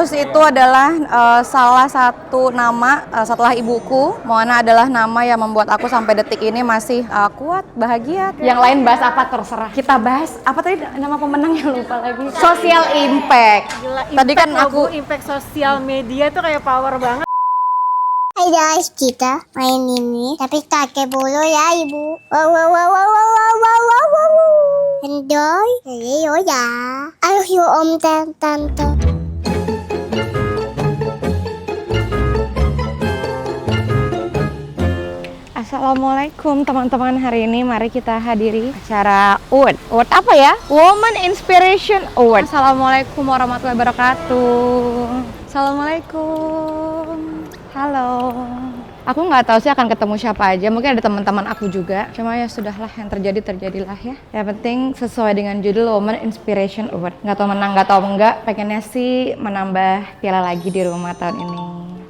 Tulus itu adalah salah satu nama setelah ibuku. Moana adalah nama yang membuat aku sampai detik ini masih kuat, bahagia. Yang lain bahas apa terserah. Kita bahas apa tadi nama pemenangnya lupa lagi. Social impact. Gila, Tadi kan aku impact sosial media tuh kayak power banget. Hai guys, kita main ini tapi pakai bulu ya ibu. Wow wow wow wow wow wow wow wow wow. Enjoy, ayo ya. Ayo om dan tante. Assalamualaikum teman-teman, hari ini mari kita hadiri acara UID. UID apa ya? Woman Inspiration Award. Assalamualaikum warahmatullahi wabarakatuh. Assalamualaikum. Halo. Aku nggak tahu sih akan ketemu siapa aja, mungkin ada teman-teman aku juga. Cuma ya sudahlah, yang terjadi terjadilah ya. Yang penting sesuai dengan judul Woman Inspiration Award. Nggak tahu menang, nggak tahu enggak. Pengennya sih menambah piala lagi di rumah tahun ini.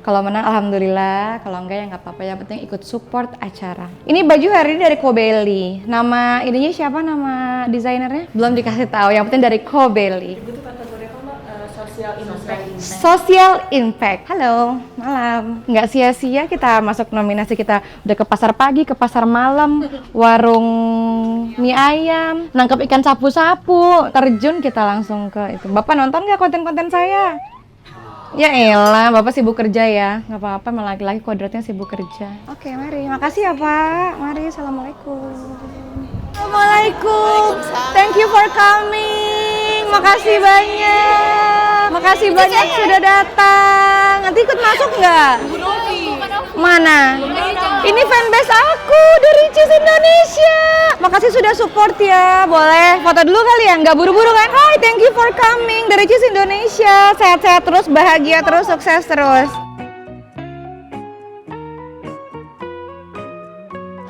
Kalau menang alhamdulillah, kalau enggak ya nggak apa-apa. Yang penting ikut support acara. Ini baju hari ini dari Kobeli. Nama ininya siapa? Nama desainernya? Belum dikasih tahu. Yang penting dari Kobeli. Itu kategori apa mbak? Social impact. Social impact. Halo, malam. Nggak sia-sia kita masuk nominasi, kita udah ke pasar pagi, ke pasar malam, warung mie ayam, nangkep ikan sapu-sapu, terjun kita langsung ke itu. Bapak nonton nggak konten-konten saya? Ya elah, Bapak sibuk kerja ya. Nggak apa-apa, malah laki-laki kodratnya sibuk kerja. Oke, mari. Makasih ya Pak. Mari, Assalamualaikum. Assalamualaikum. Thank you for coming. Makasih banyak. Makasih banyak sudah datang. Nanti ikut masuk nggak? Mana? Ini fanbase aku dari Cheese Indonesia. Makasih sudah support ya. Boleh foto dulu kali ya? Nggak buru-buru kan? Hai, thank you for coming dari Cheese Indonesia. Sehat-sehat terus, bahagia terus, sukses terus.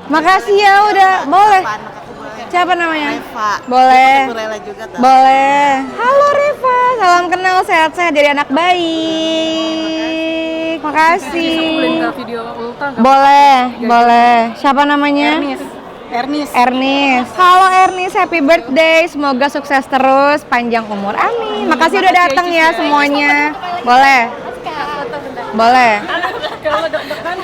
Makasih ya udah. Boleh. Siapa namanya? Reva. Boleh. Ibu Lela juga tau. Boleh. Halo Reva, salam kenal, sehat-sehat jadi anak baik. Makasih. Video ulta Boleh, boleh. Siapa namanya? Ernest. Ernest. Halo Ernest, happy birthday. Semoga sukses terus, panjang umur. Amin. Makasih udah datang ya semuanya. Boleh. Boleh. Kalau deg-degan.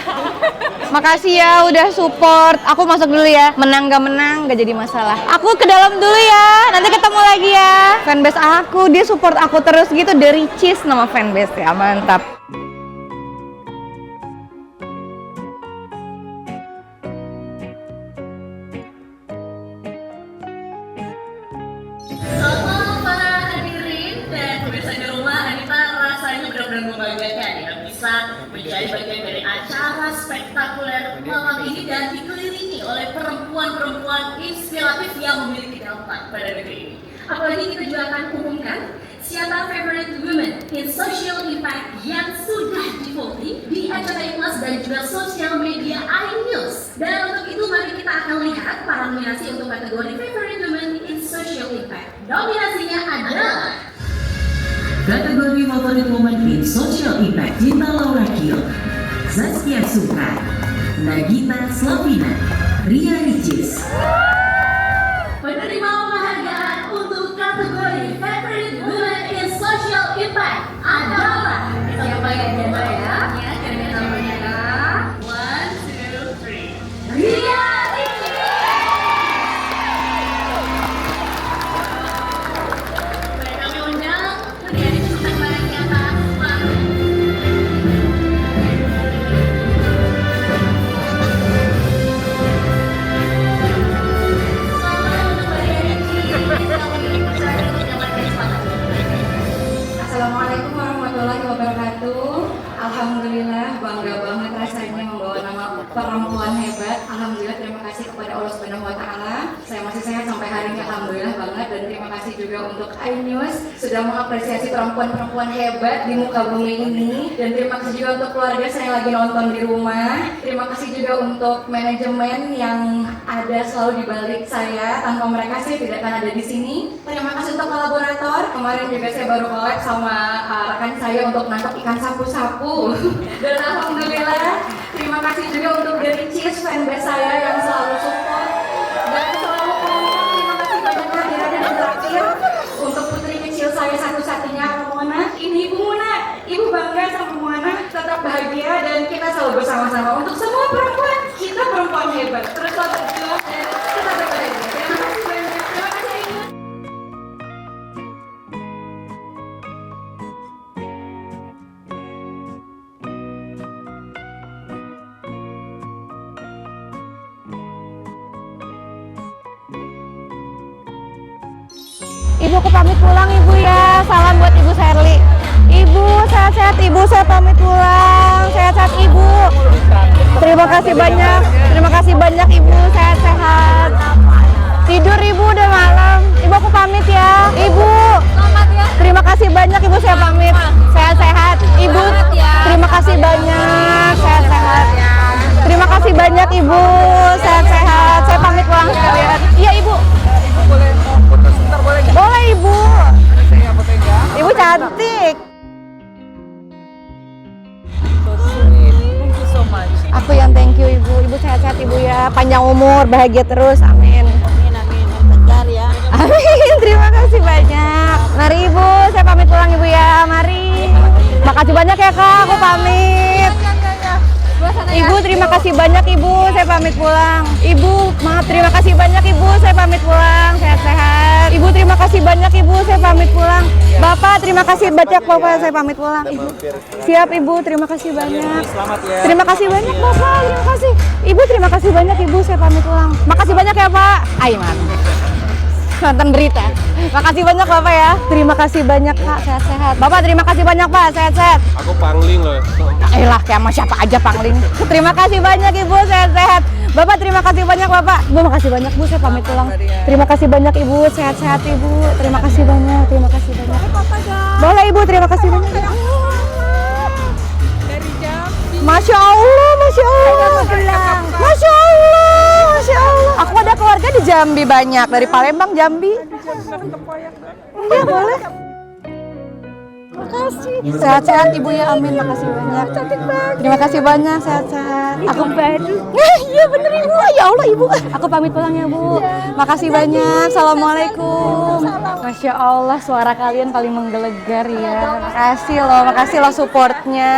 Makasih ya udah support. Aku masuk dulu ya. Menang gak jadi masalah. Aku ke dalam dulu ya. Nanti ketemu lagi ya. Fanbase aku, dia support aku terus gitu. Dari Cheese nama fanbase ya. Mantap. Selamat malam para hadirin dan pemirsa di rumah. Anita rasanya benar-benar membanggakan ya bisa menjadi bagian dari acara spektakuler malam ini dan dikelilingi oleh perempuan-perempuan inspiratif yang memiliki dampak pada negeri ini. Apalagi kita juga akan umumkan siapa favorite women in social impact yang sudah di-voting di acara Ikhlas dan juga sosial media iNews. Dan untuk itu mari kita akan lihat para nominasi untuk kategori favorite women in social impact. Nominasinya adalah Kategori Favorite Woman in Social Impact Cinta Laura Kiel, Zaskia Suka, Nagita Slavina, Ria Ricis. penerima penghargaan untuk kategori favorite women in social impact adalah siapa yang coba ya? Kira-kira namanya ya. 1, 2, 3. Ria Ricis. Baik, kami undang Ria Ricis untuk barang di atas. Assalamualaikum warahmatullahi wabarakatuh. Alhamdulillah, bangga banget rasanya membawa nama perempuan hebat. Alhamdulillah, terima kasih kepada Allah Subhanahu wa Ta'ala. Saya masih sehat sampai hari ini, alhamdulillah banget. Dan terima kasih juga untuk iNews sudah mengapresiasi perempuan-perempuan hebat di muka bumi ini. Dan terima kasih juga untuk keluarga saya yang lagi nonton di rumah. Terima kasih juga untuk manajemen yang ada selalu di balik saya. Tanpa mereka saya tidak akan ada di sini. Terima kasih untuk kolaborator. Kemarin juga saya baru collab sama rekan saya untuk nangkep ikan sapu-sapu. Dan alhamdulillah, terima kasih juga untuk dari Cheese fanbase saya yang selalu support dan selalu kompak. Terima kasih banyak kehadiran dan terakhir untuk putri kecil saya satu-satunya, Mona. Ini Ibu Mona. bersama-sama untuk semua perempuan. Kita perempuan hebat. Teruslah berjuang dan tetap berbahagia. Terima kasih banyak. Terima kasih Ainun. Ibu, aku pamit pulang Ibu ya. Salam buat Ibu Sherly. Ibu, sehat-sehat Ibu, saya pamit pulang. Sehat-sehat Ibu. Terima kasih banyak. Terima kasih banyak Ibu, sehat-sehat. Tidur Ibu, udah malam. Ibu, aku pamit ya. Ibu, terima kasih banyak Ibu, saya pamit. Sehat-sehat. Ibu, terima kasih banyak. Sehat-sehat. Terima kasih banyak Ibu, sehat-sehat. Saya pamit pulang sekalian. Iya Ibu. Boleh Ibu. Ibu cantik. Thank you so much. Aku yang thank you Ibu. Ibu sehat-sehat Ibu ya. Panjang umur, bahagia terus. Amin. Amin, amin. Tegar ya. Amin. Terima kasih banyak. Mari Ibu, saya pamit pulang Ibu ya. Mari. Makasih banyak ya Kak. Aku pamit. Ibu, terima kasih banyak Ibu. Saya pamit pulang. Ibu, maaf, terima kasih banyak Ibu. Saya pamit pulang. Sehat-sehat. Ibu, terima kasih banyak Ibu. Saya pamit pulang. Bapak, terima kasih banyak Bapak. Saya pamit pulang. Ibu, siap Ibu. Terima kasih banyak. Selamat ya. Terima kasih banyak Bapak. Terima kasih. Ibu, terima kasih banyak Ibu. Saya pamit pulang. Makasih banyak ya Pak. Aiman. Nonton berita. Makasih banyak Bapak ya. Terima kasih banyak Pak. Sehat-sehat. Bapak, terima kasih banyak Pak. Sehat-sehat. Aku pangling loh. Lah, kayak sama siapa aja pangling. Terima kasih banyak Ibu, sehat-sehat. Bapak, terima kasih banyak Bapak. Bu, makasih banyak Bu, saya pamit pulang. Terima kasih banyak Ibu, sehat-sehat Ibu. Terima kasih banyak, terima kasih banyak. Boleh Ibu, terima kasih banyak. Masya Allah, Masya Allah. Masya Allah, Masya Allah. Aku ada keluarga di Jambi banyak, dari Palembang, Jambi. Iya, boleh. Makasih. Sehat-sehat Ibu ya, amin. Makasih banyak. Cantik banget. Terima kasih banyak, sehat-sehat. Aku baru. Iya bener Ibu. Ya Allah Ibu. Aku pamit pulang ya Bu. Makasih banyak. Assalamualaikum. Masya Allah, suara kalian paling menggelegar ya. Makasih loh supportnya.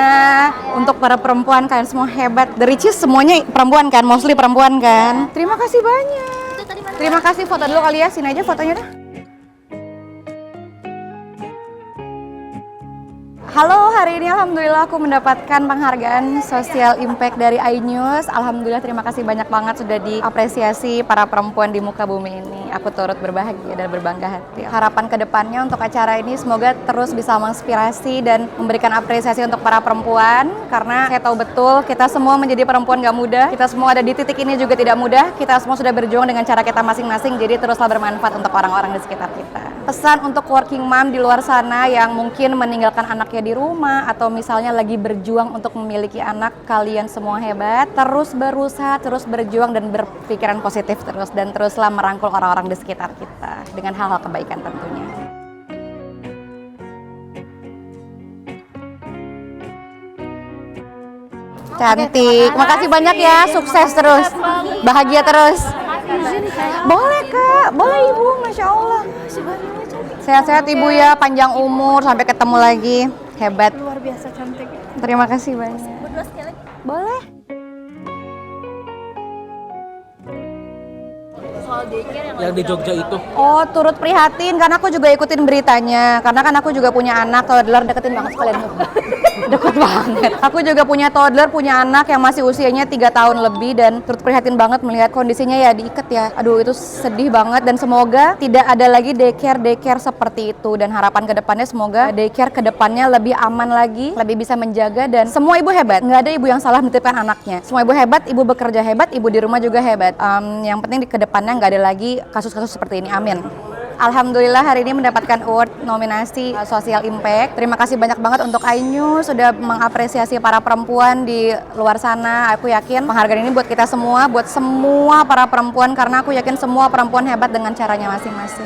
Untuk para perempuan, kalian semua hebat. The Riches semuanya perempuan kan, mostly perempuan kan. Terima kasih banyak. Terima kasih, foto dulu kali ya. Sini aja fotonya dah. Halo, hari ini alhamdulillah aku mendapatkan penghargaan Social Impact dari iNews. Alhamdulillah, terima kasih banyak banget sudah diapresiasi para perempuan di muka bumi ini. Aku turut berbahagia dan berbangga hati. Harapan kedepannya untuk acara ini semoga terus bisa menginspirasi dan memberikan apresiasi untuk para perempuan. Karena saya tahu betul kita semua menjadi perempuan gak mudah. Kita semua ada di titik ini juga tidak mudah. Kita semua sudah berjuang dengan cara kita masing-masing. Jadi teruslah bermanfaat untuk orang-orang di sekitar kita. Pesan untuk working mom di luar sana yang mungkin meninggalkan anaknya di rumah atau misalnya lagi berjuang untuk memiliki anak, kalian semua hebat, terus berusaha, terus berjuang dan berpikiran positif terus, dan teruslah merangkul orang-orang di sekitar kita dengan hal-hal kebaikan tentunya. Cantik, makasih banyak ya, sukses terus, bahagia terus. Boleh Kak, boleh Ibu, Masya Allah. Sehat-sehat Ibu ya, panjang umur, sampai ketemu lagi. Hebat. Luar biasa cantik. Terima kasih banyak. Berdua sekali. Boleh. Soal daycare Yang di Jogja itu. Oh, turut prihatin karena aku juga ikutin beritanya. Karena kan aku juga punya anak toddler, deketin banget sekalian. Deket banget. Aku juga punya toddler, punya anak yang masih usianya 3 tahun lebih, dan turut prihatin banget melihat kondisinya ya diikat ya. Aduh, itu sedih banget, dan semoga tidak ada lagi daycare seperti itu, dan harapan kedepannya semoga daycare kedepannya lebih aman lagi, lebih bisa menjaga, dan semua ibu hebat. Nggak ada ibu yang salah menitipkan anaknya. Semua ibu hebat, ibu bekerja hebat, ibu di rumah juga hebat. Yang penting di kedepannya nggak ada lagi kasus-kasus seperti ini. Amin. Alhamdulillah hari ini mendapatkan award nominasi Social Impact. Terima kasih banyak banget untuk iNews sudah mengapresiasi para perempuan di luar sana. Aku yakin penghargaan ini buat kita semua, buat semua para perempuan, karena aku yakin semua perempuan hebat dengan caranya masing-masing.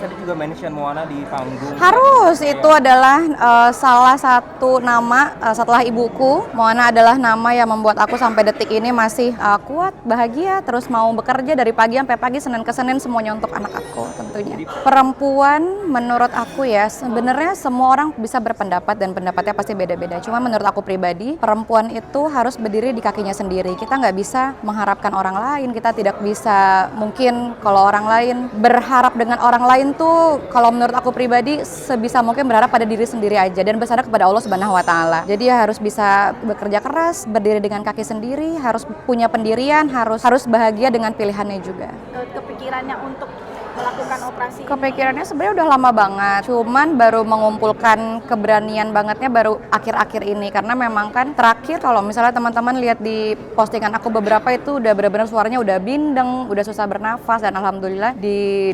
tadi juga mention Moana di panggung. Harus, itu adalah salah satu nama setelah ibuku. Moana adalah nama yang membuat aku sampai detik ini masih kuat, bahagia, terus mau bekerja dari pagi sampai pagi, Senin ke Senin, semuanya untuk anak aku tentunya. Perempuan menurut aku ya, sebenarnya semua orang bisa berpendapat dan pendapatnya pasti beda-beda. Cuma menurut aku pribadi, perempuan itu harus berdiri di kakinya sendiri. Kita nggak bisa mengharapkan orang lain, kita tidak bisa mungkin kalau orang lain berharap dengan orang lain tuh, kalau menurut aku pribadi sebisa mungkin berharap pada diri sendiri aja dan bersandar kepada Allah Subhanahu wa taala. Jadi ya harus bisa bekerja keras, berdiri dengan kaki sendiri, harus punya pendirian, harus bahagia dengan pilihannya juga. Kepikirannya untuk melakukan operasi? Kepikirannya sebenarnya udah lama banget, cuman baru mengumpulkan keberanian bangetnya baru akhir-akhir ini, karena memang kan terakhir kalau misalnya teman-teman lihat di postingan aku beberapa itu udah benar-benar suaranya udah bindeng, udah susah bernafas, dan alhamdulillah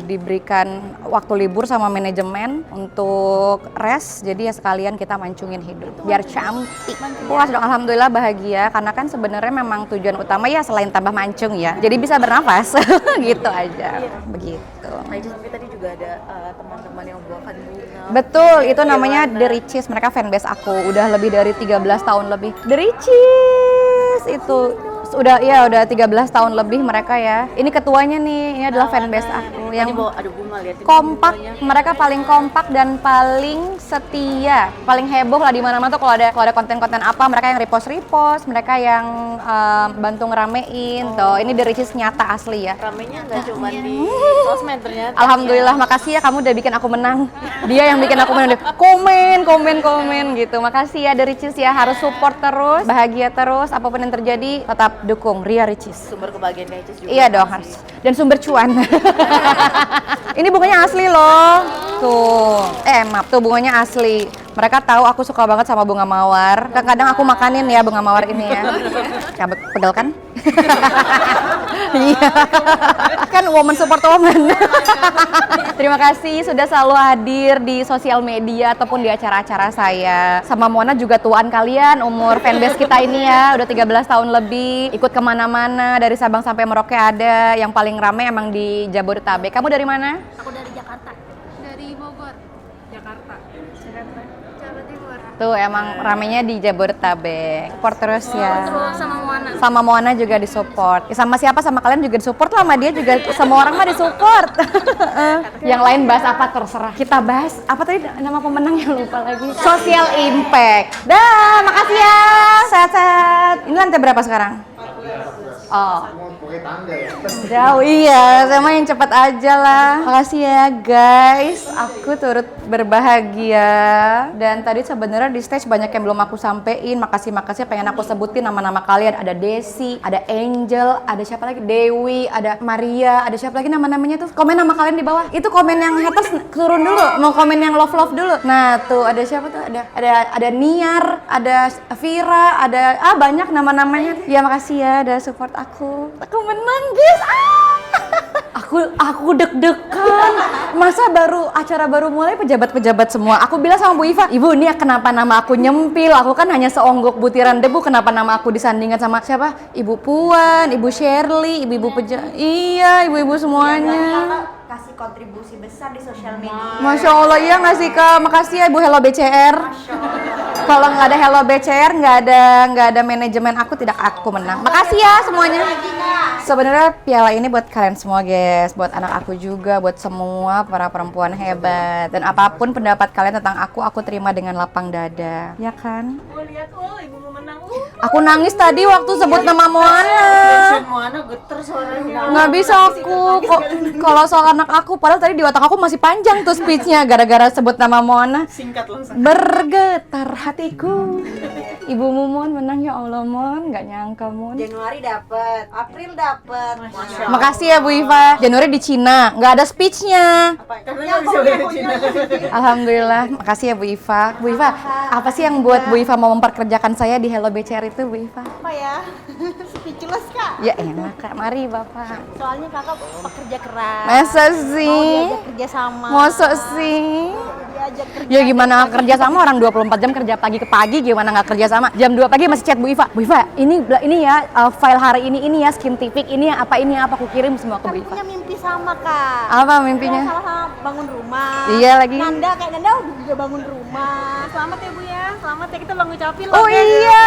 diberikan waktu libur sama manajemen untuk rest, jadi ya sekalian kita mancungin hidup biar cantik. Puas dong, alhamdulillah bahagia, karena kan sebenarnya memang tujuan utama ya selain tambah mancung ya, jadi bisa bernafas gitu aja. Begitu. Tapi tadi juga ada teman-teman yang membawakan bunga. Betul, itu namanya The Riches. Mereka fanbase aku udah lebih dari 13 tahun lebih. The Riches itu udah 13 tahun lebih mereka ya. Ini ketuanya nih, ini adalah fanbase aku yang Ada bunga, lihat kompak. Mereka paling kompak dan paling setia, paling heboh lah di mana-mana tuh kalau ada konten-konten apa, mereka yang repost, mereka yang bantu ngeramein. Tuh, ini The Riches nyata asli ya. Ramenya nggak cuma di sosmed ternyata. Alhamdulillah, makasih ya kamu udah bikin aku menang. Dia yang bikin aku menang. Komen gitu. Makasih ya The Riches ya, harus support terus, bahagia terus, apapun yang terjadi tetap dukung Ria Riches. Sumber kebahagiaan Riches juga. Iya dong harus. Dan sumber cuan. Ini bunganya asli loh. Tuh. Maaf, tuh bunganya asli. Mereka tahu aku suka banget sama bunga mawar. Kadang aku makanin ya bunga mawar ini ya. Pegel kan? Iya. Kan woman support woman. Terima kasih sudah selalu hadir di sosial media ataupun di acara-acara saya. Sama Mona juga tuan kalian, umur fanbase kita ini ya. Udah 13 tahun lebih. Ikut kemana-mana, dari Sabang sampai Merauke ada. Yang paling ramai emang di Jabodetabek. Kamu dari mana? Aku dari Jakarta. Dari Bogor. Jakarta. Jawa Timur. Tuh emang ramenya di Jabodetabek. Support terus ya. Terus sama Moana. Sama Moana juga disupport. Ya, sama siapa, sama kalian juga disupport lah, sama dia juga. Semua orang mah disupport. Yang lain bahas apa terserah. Kita bahas apa tadi nama pemenangnya lupa lagi. Social Impact. Dah, makasih ya. Sehat-sehat. Ini lantai berapa sekarang? Oh. Jauh, iya, sama yang cepat aja lah. Makasih ya guys, aku turut berbahagia. Dan tadi sebenarnya di stage banyak yang belum aku sampein. Makasih pengen aku sebutin nama-nama kalian. Ada Desi, ada Angel, ada siapa lagi? Dewi, ada Maria, ada siapa lagi nama-namanya tuh? Komen nama kalian di bawah. Itu komen yang haters turun dulu, mau komen yang love dulu. Nah, tuh ada siapa tuh? Ada Niar, ada Vira, ada banyak nama-namanya. Ya makasih ya udah support aku. Aku menang guys. Aku deg-degan. Masa acara baru mulai pejabat-pejabat semua. Aku bilang sama Bu Iva, "Ibu, ini kenapa nama aku nyempil? Aku kan hanya seonggok butiran debu. Kenapa nama aku disandingkan sama siapa? Ibu Puan, Ibu Shirley, ibu-ibu pejabat." Iya, ibu-ibu semuanya. Kasih kontribusi besar di sosial media. Masya Allah, iya nggak sih Kak? Makasih ya Ibu Hello BCR. Kalau nggak ada Hello BCR, nggak ada manajemen aku, tidak aku menang. Makasih ya semuanya. Sebenarnya piala ini buat kalian semua guys, buat anak aku juga, buat semua para perempuan hebat. Dan apapun pendapat kalian tentang aku terima dengan lapang dada. Ya kan? Lihat, ibu mau menang. Aku nangis tadi waktu sebut nama Moana. Moana geter suaranya. Nggak bisa aku kalau soal anak aku, padahal tadi di otak aku masih panjang tuh speechnya gara-gara sebut nama Moana. Singkat langsung. Bergetar hatiku. Ibu Mon menang ya Allah Mon, nggak nyangka Mon. Januari dapat, April dapat. Makasih ya Bu Iva. Januari di Cina, nggak ada speechnya. Alhamdulillah, makasih ya Bu Iva. Bu Iva, apa sih yang buat Bu Iva mau memperkerjakan saya di Hello BCR itu Bu Iva? Apa ya? Speechless Kak. Ya enak Kak, mari Bapak. Soalnya Kakak pekerja keras. Masa sih? Diajak kerja sama. Masa sih? Diajak diajak kerja. Ya gimana nggak kerja sama, orang 24 jam kerja pagi ke pagi, gimana nggak kerja sama? Jam 2 pagi masih chat Bu Iva, ini ya file hari ini ya skintific, ini ya apa aku kirim semua ke Bu Kan Iva. punya mimpi sama Kak. Apa mimpinya? Sama bangun rumah. Iya lagi. Nanda juga bangun rumah. Selamat ya Bu ya. Selamat ya, kita bang ucapin Oh iya,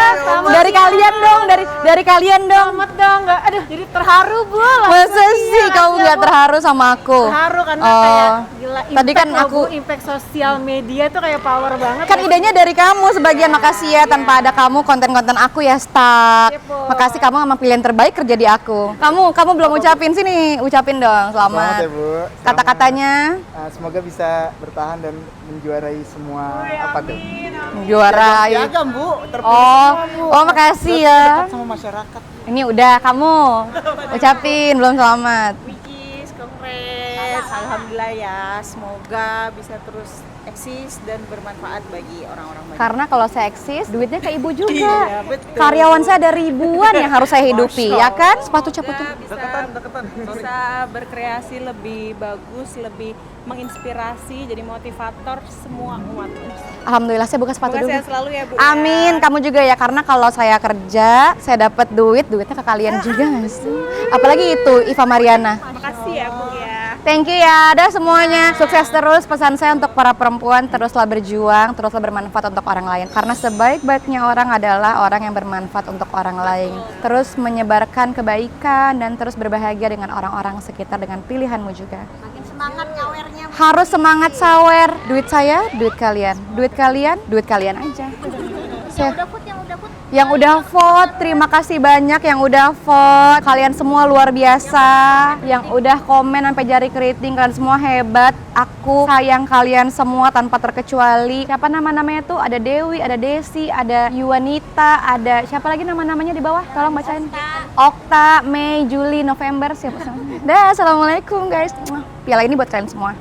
dari kalian dong, dari kalian dong. Selamat dong. Nggak, aduh jadi terharu Bu. Masa sih kamu nggak terharu sama aku? Terharu karena Oh. kayak gila Tadi kan impact loh, aku- Bu. Impact sosial media tuh kayak power banget. Kan idenya dari kamu sebagian, makasih ya. Tanpa ada kamu konten-konten aku ya stuck. Kepo. Makasih kamu sama pilihan terbaik kerja di aku. Kamu belum ucapin, sini ucapin dong selamat. Ya Bu. Kata-katanya Semoga bisa bertahan dan menjuarai semua apa tuh? juara. Piagam Bu, terpilih Oh, semua, Bu. oh makasih ya. Dekat sama masyarakat. Ini udah kamu ucapin belum selamat. Wikis, kongres, alhamdulillah ya. Semoga bisa terus eksis dan bermanfaat bagi orang-orang banyak. Karena kalau saya eksis, duitnya ke ibu juga. Iya, betul. Karyawan saya ada ribuan yang harus saya hidupi, ya kan? Sepatu cepet tuh. Bisa berkreasi lebih bagus, lebih menginspirasi, jadi motivator semua umat. Alhamdulillah saya buka sepatu Semoga dulu. sehat selalu ya Bu. Amin, kamu juga ya, karena kalau saya kerja, saya dapat duitnya ke kalian juga nggak sih? Apalagi itu Iva Mariana. Makasih ya Bu ya. Thank you ya, ada semuanya. Sukses terus, pesan saya untuk para perempuan, teruslah berjuang, teruslah bermanfaat untuk orang lain. Karena sebaik-baiknya orang adalah orang yang bermanfaat untuk orang lain. Terus menyebarkan kebaikan dan terus berbahagia dengan orang-orang sekitar dengan pilihanmu juga. Makin semangat nyawernya. Harus semangat sawer. Duit saya, duit kalian. Duit kalian, duit kalian aja. Yang udah vote, terima kasih banyak yang udah vote. Kalian semua luar biasa. Yang udah komen sampai jari keriting, kalian semua hebat. Aku sayang kalian semua tanpa terkecuali. Siapa nama-namanya tuh? Ada Dewi, ada Desi, ada Yuwanita, ada siapa lagi nama-namanya di bawah? Tolong bacain. Okta, Mei, Juli, November, siapa? Dah, assalamualaikum guys. Piala ini buat kalian semua.